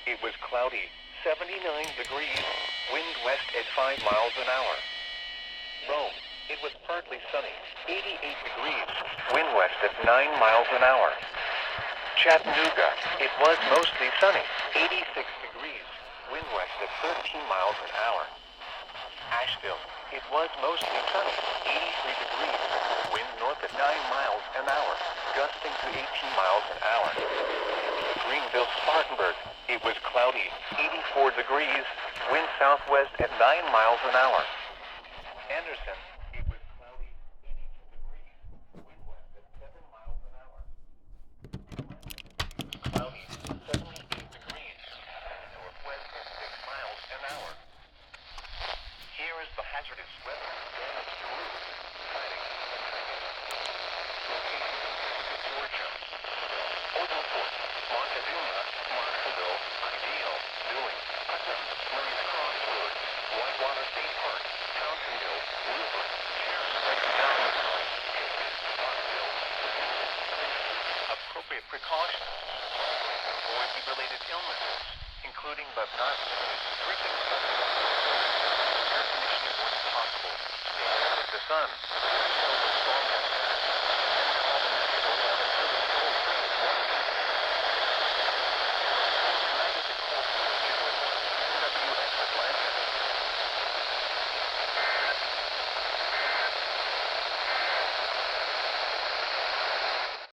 It was cloudy, 79 degrees, wind west at 5 miles an hour. Rome, it was partly sunny, 88 degrees, wind west at 9 miles an hour. Chattanooga, it was mostly sunny, 86 degrees, wind west at 13 miles an hour. Asheville, it was mostly sunny, 83 degrees, wind north at 9 miles an hour, gusting to 18 miles an hour. Greenville, Spartanburg, it was cloudy, 84 degrees, wind southwest at 9 miles an hour. Anderson, it was cloudy, 82 degrees, wind west at 7 miles an hour. Cloudy, 78 degrees, northwest at 6 miles an hour. Here is the hazardous weather damage to roofs, siding, and drainage. Locations: Georgia, Oglethorpe, Montezuma, Martinsville, Ideal, Dewey, Putnam, Marina Crossroads, Whitewater State Park, Townsendville, Rupert, Sharon, Rockville. Appropriate precautions. Avoid heat-related illnesses, including but not limited to dripping. Air conditioning when possible. Stay out of the sun. Shelter strong.